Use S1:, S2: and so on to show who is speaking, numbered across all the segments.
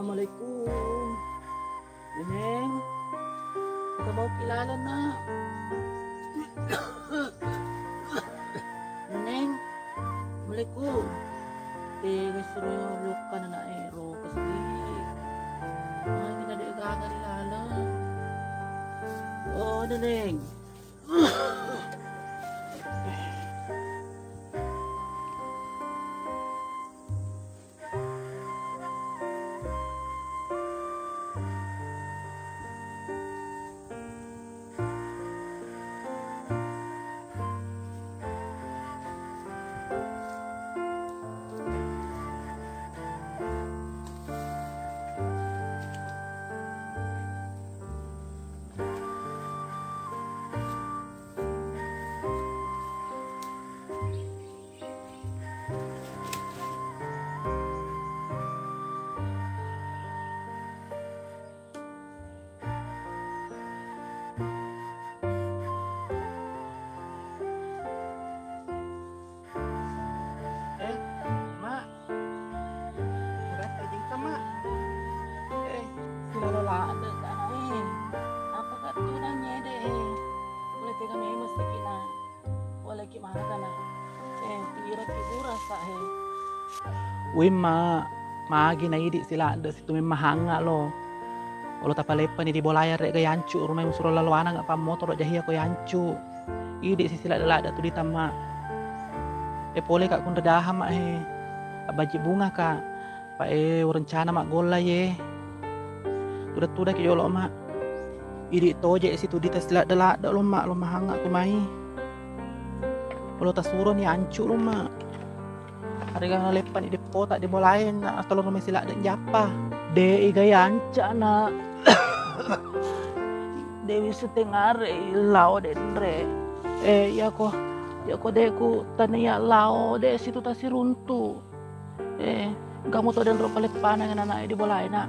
S1: Assalamualaikum. Neneng, ka ba kilala na? Neneng, Assalamualaikum. Gusto yung look ka na aero kasi hindi na di kakilala. Oo, Neneng. Mak, magkakating ka, Mak. Sinalalaan na ka na napakatunan niya Wala tayo kami mesti kina. Wala kimana ka na. Tira kibura sa Uy, maagi na idi sila ada situ mahanga lo. Ulo tapalepan di bolaya rek gayancu rumah musuro laluana nga pa motor jahi ako yancu. Idi si sila dala tu di tama. Pole kak kun redaha mak abaji bunga ka. Pa rencana mak gola ye. Tuda ki yolo mak. Idi toje situ di tas sila dala lo mak lo mahanga tu mai. Ulo tasuro ni ancu lo mak. Harga lepan di pota di bolain na atau rumah sila dan japa. De gayanca na. Dewi setengah lau dendre. Ya ko deku tania lao de situ tasi runtu. Kamu to den ro palet panang anak di bolai nak.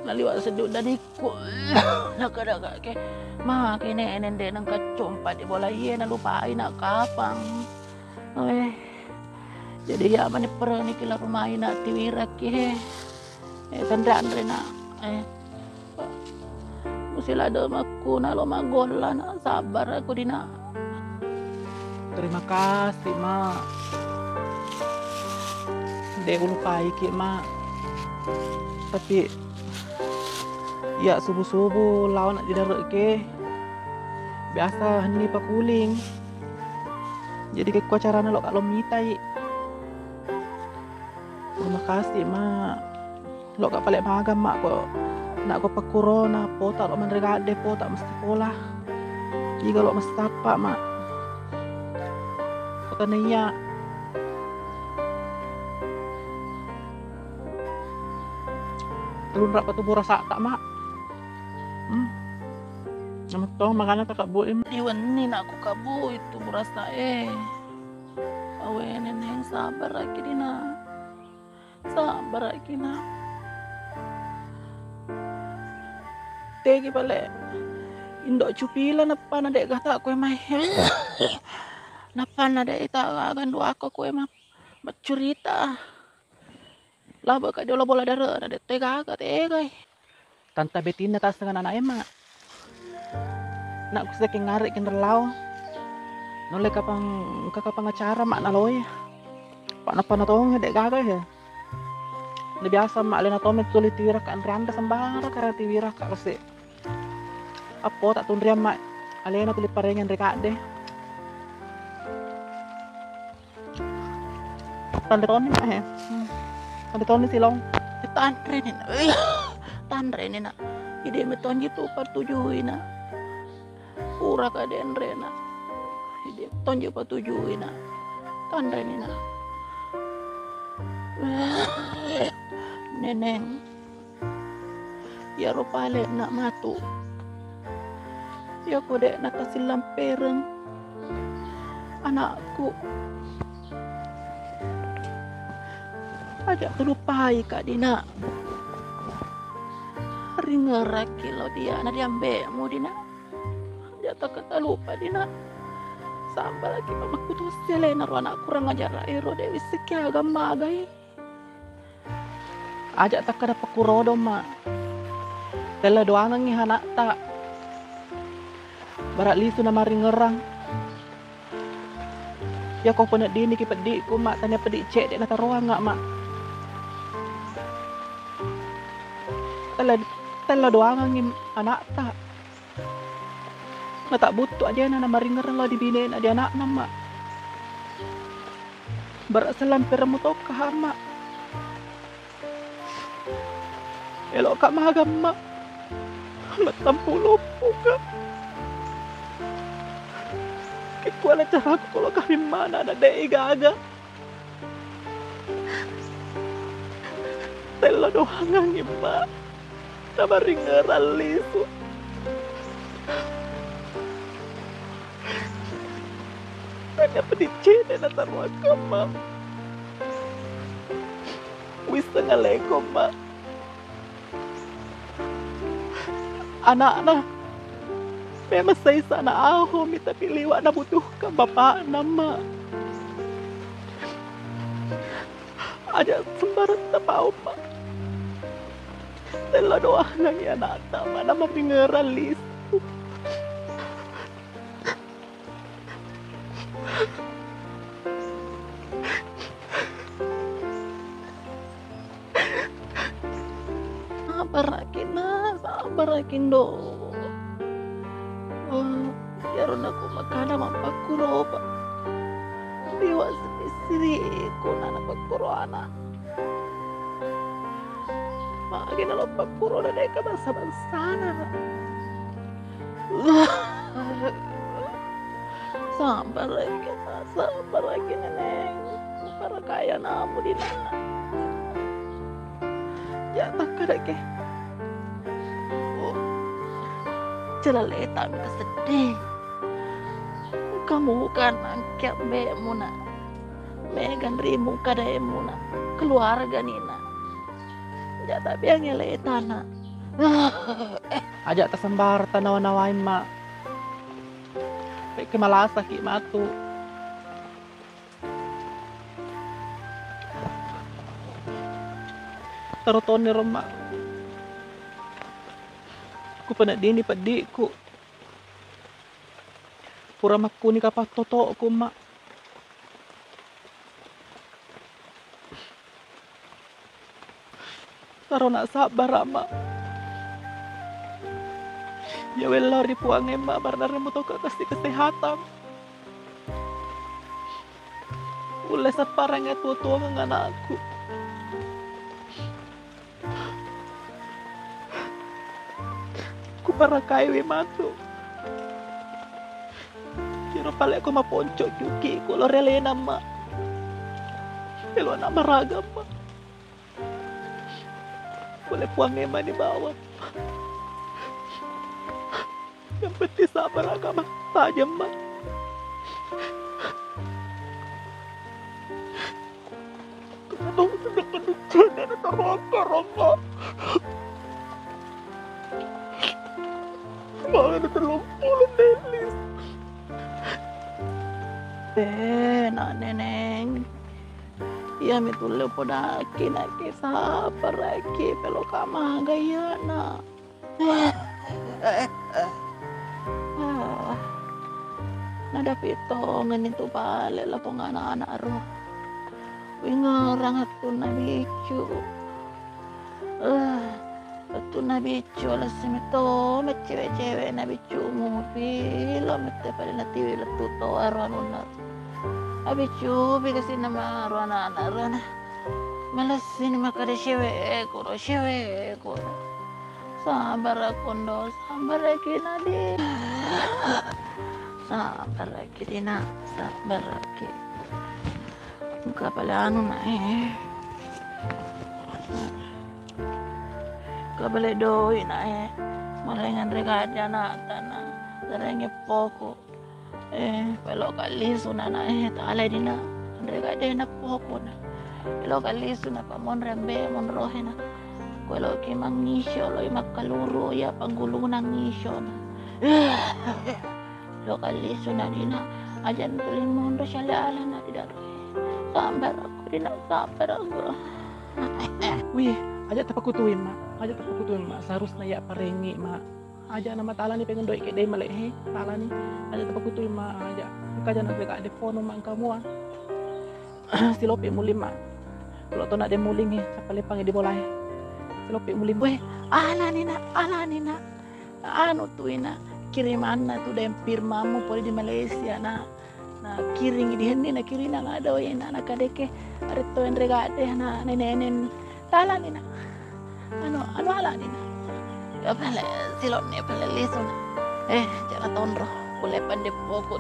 S1: Laliwat seduk dan iku. Nak ke mah kene enen de nang kacompa di bolai na lupain nak kapang. Jadi ya mana pernah ni kila rumah ina tiwirak ke. Tanda andre na. Musila ada maku na lo magola na sabar aku dina. Terima kasih mak. Dek lupai ki mak. Tapi ya subuh lawan nak didarek ke. Biasa ni pakuling. Jadi ke carana lo kalau mitai. Terima kasih mak. Lo kak palek magam mak kok nak ko corona pota lo menregade pota mesti pola. Jika lo mesti apa mak. Kota niya. Telun rak patu rasa tak mak. Nama tong makanya kakak buim. Iwan ni nak aku kabu itu burasa Awe neneng sabar lagi dina. Sabar lagi na. Tegi pale. Indo cupila napa na dek kata aku emang. Napa na dek ita akan doa aku emang. Macurita. Lah baka dia bola darah na dek tega tegai. Tanta Betina tas dengan anak emak. Nak kusa kengarik kenderlau. Nolek kapang acara mak naloy. Pak napa na tong dek gagal ya. Lebih biasa mak lena tomet sulit tiwirak kan randa sembara karena tiwirak kak kasi. Apo tak tundriam mak alena tulis parengan rekat deh. Tanda toni mak Tanda toni silong. Tandre ni nak. Tandre ni nak. Ide meton gitu pertujuin nak. Pura kaden rena. Ide tonjo pertujuin nak. Tandre ni nak. Neneng ya rupale nak matu ya ko dek nak kasih lampereng anakku ajak terlupai kak dina ringeraki lo dia na diambe mu dina dia tak kata lupa dina sampai lagi mamaku tuh selena ro anak kurang ajar ero dewi sekia agama gai Ajak tak kada pakurodo ma. Tela doangan ngi hanak tak. Barak lisu na mari ngerang. Ya kau pernah dini ki pedik ku mak tanya pedik cek dek nata ruang ngak mak. Tela doangan ngi anak tak. Nggak tak butuh aja na mari ngerang lah dibinain ada anak nama. Barak selampir mutok mak. Elok kak magam mak. Matam pulau puka. Kikuala cara aku kalau kami mana ada dek gaga. Tela doangan ngi mak. Na mari ngerang lisu. Ada pedicin dan taruh mak. Wis tengah leko mak. Anak-anak memang saya sana aku minta pilih wak na butuhkan bapak nama. Ada sembarang tak tahu mak. Telah doa lagi anak tak mana mendengaran lisu. Sabar akin do. Yaron aku makana mampakuro pa. Diwa sendiri ko na napagkuro anak. Makin na pagkuro na deka bansa-bansana na. Sabar lagi neneng. Para kaya namu di na. Ya tak kada ke. Celaleta minta sedih. Kamu kan angkat bemu na. Megan rimu kada emu na. Keluarga nina. Ya tapi yang ngeleta na. Ajak tersembar tanawan-nawain mak. Baik kemalasa ki matu. Taruton ni rumah. Ku pernah dini pedikku. Pura makku ni kapak toto ku mak. Taro nak sabar mak. Ya welar dipuang emak barna remu toka kasih kesehatan. Ule separang tua-tua ngan anakku. Para kayu matu. Kira pala ako maponcok yuki ko lorelena mak. Elo anak maragam mak. Boleh puang ema di bawah. Yang penting sabar agama saja mak. Kenapa sudah kedudukan dan terongkar mak. Mana terlumpul Nelis. Nak neneng. Ya mitulio podaki nak sabar lagi pelo kama gaya na. Nada pitongan itu balik lah pong anak-anak roh. Wingarang atun na bicu. Tu na bicu lah semito met cewek-cewek na bicu mobil mete pada nanti letu to arwan unar. Abicu bikasi nama arwan anak malas ini makade cewek koro. Sabar kondo, sabar lagi nadi. Sabar lagi dina, sabar lagi. Muka pala anu na Kabale doi na malengan regaja na tanang darenge poko pelo kali sunana tala dina regaja na poko na pelo kali suna pamon rembe mon rohe na Kalau kimang ngisyo lo makaluro ya panggulong ng ngisyo na. Lokali sunadina ajan tulin mondo siya lala na tidak. Sambar ako din sambar ako. Wih, aja tapakutuin mak seharusnya ya parengi mak aja nama tala ni pengen doi ke dai malek he tala ni aja tapakutuin mak aja kaja nak beka de fono mak kamu silopi mulim mak kalau to nak de muling he sapale pangi di bolai silopi mulim weh ala ni nak anu tu ina kiriman na tu dem pirmamu poli di Malaysia na kiring di hendi na kirina ngada we na kadeke areto endrega de na nenen tala ni na anu ala ni na ya pale silon ne pale lisona jangan tonro boleh pandai pokok